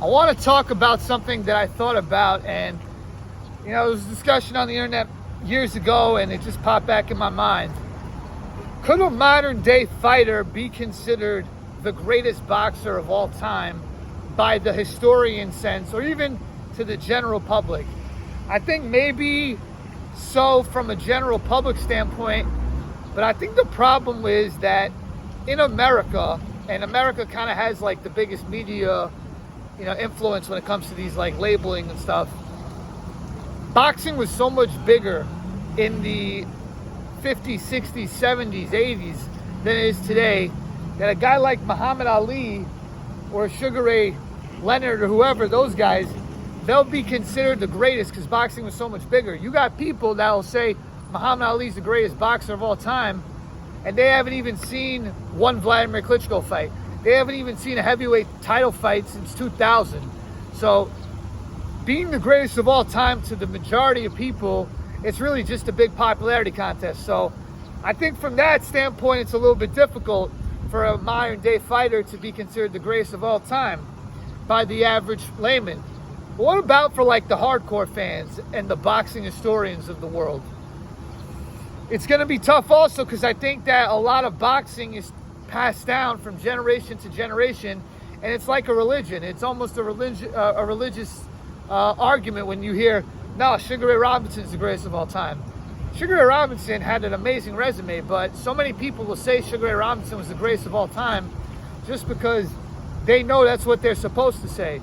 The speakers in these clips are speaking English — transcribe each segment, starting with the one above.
I want to talk about something that I thought about, and there was a discussion on the internet years ago, and it just popped back in my mind. Could a modern day fighter be considered the greatest boxer of all time by the historian sense, or even to the general public? I think maybe so from a general public standpoint, but I think the problem is that in America, and America kind of has like the biggest media influence when it comes to these like labeling and stuff. Boxing was so much bigger in the 50s, 60s, 70s, 80s than it is today, that a guy like Muhammad Ali or Sugar Ray Leonard or whoever, those guys, they'll be considered the greatest because boxing was so much bigger. You got people that will say Muhammad Ali's the greatest boxer of all time, and they haven't even seen one Vladimir Klitschko fight. They haven't even seen a heavyweight title fight since 2000. So being the greatest of all time to the majority of people, it's really just a big popularity contest. So I think from that standpoint, it's a little bit difficult for a modern day fighter to be considered the greatest of all time by the average layman. But what about for like the hardcore fans and the boxing historians of the world? It's going to be tough also, because I think that a lot of boxing is passed down from generation to generation, and it's like a religion. It's almost a religious argument when you hear, no, Sugar Ray Robinson's the greatest of all time. Sugar Ray Robinson had an amazing resume, but so many people will say Sugar Ray Robinson was the greatest of all time just because they know that's what they're supposed to say.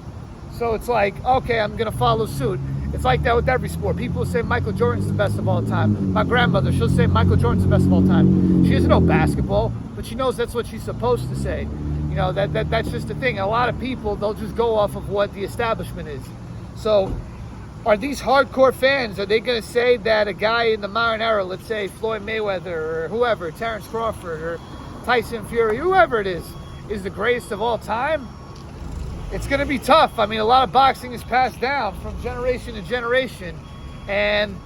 So it's like, okay, I'm going to follow suit. It's like that with every sport. People say Michael Jordan's the best of all time. My grandmother, she'll say Michael Jordan's the best of all time. She doesn't know basketball, but she knows that's what she's supposed to say. That's just the thing. A lot of people, they'll just go off of what the establishment is. So are these hardcore fans, are they going to say that a guy in the modern era, let's say Floyd Mayweather or whoever, Terrence Crawford or Tyson Fury, whoever it is the greatest of all time? It's going to be tough. I mean, a lot of boxing is passed down from generation to generation. And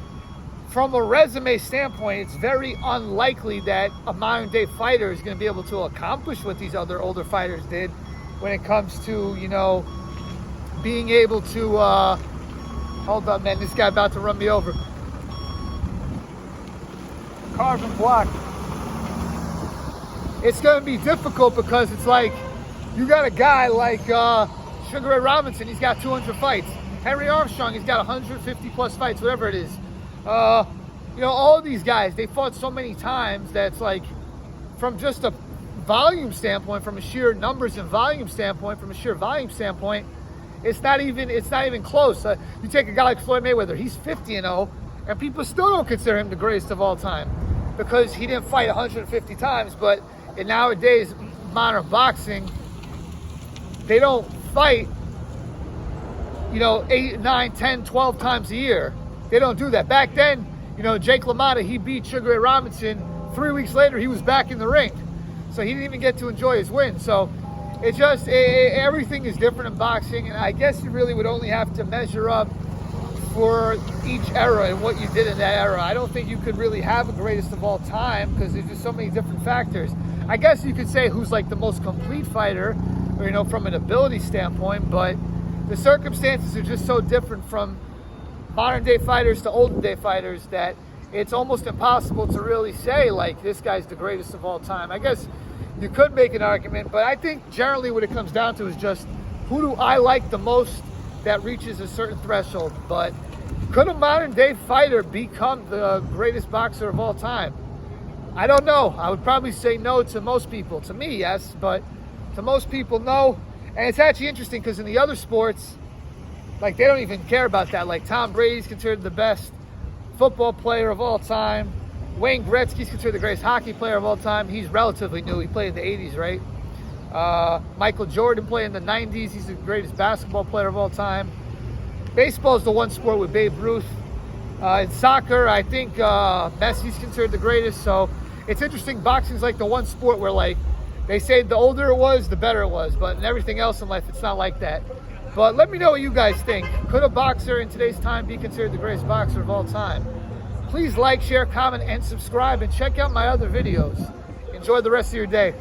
from a resume standpoint, it's very unlikely that a modern day fighter is going to be able to accomplish what these other older fighters did when it comes to, being able to, hold on, man, this guy about to run me over. Carbon block. It's going to be difficult because it's like, you got a guy like Sugar Ray Robinson, he's got 200 fights. Henry Armstrong, he's got 150 plus fights, whatever it is. All of these guys, they fought so many times that it's like, from just a volume standpoint, from a sheer numbers and volume standpoint, it's not even close. You take a guy like Floyd Mayweather, he's 50-0, and people still don't consider him the greatest of all time because he didn't fight 150 times. But in nowadays modern boxing, they don't fight 8, 9, 10, 12 times a year. They don't do that. Back then, Jake LaMotta, he beat Sugar Ray Robinson. 3 weeks later, he was back in the ring. So he didn't even get to enjoy his win. So it's just, everything is different in boxing. And I guess you really would only have to measure up for each era and what you did in that era. I don't think you could really have a greatest of all time because there's just so many different factors. I guess you could say who's like the most complete fighter, or, from an ability standpoint, but the circumstances are just so different from modern day fighters to olden day fighters that it's almost impossible to really say like this guy's the greatest of all time. I guess you could make an argument, but I think generally what it comes down to is just who do I like the most that reaches a certain threshold. But could a modern day fighter become the greatest boxer of all time? I don't know. I would probably say no to most people. To me, yes, but to most people, no. And it's actually interesting because in the other sports, like they don't even care about that. Like Tom Brady's considered the best football player of all time. Wayne Gretzky's considered the greatest hockey player of all time. He's relatively new. He played in the 80s, right? Michael Jordan played in the 90s. He's the greatest basketball player of all time. Baseball is the one sport with Babe Ruth. In soccer, I think Messi's considered the greatest. So it's interesting. Boxing's like the one sport where like they say the older it was, the better it was. But in everything else in life, it's not like that. But let me know what you guys think. Could a boxer in today's time be considered the greatest boxer of all time? Please like, share, comment, and subscribe, and check out my other videos. Enjoy the rest of your day.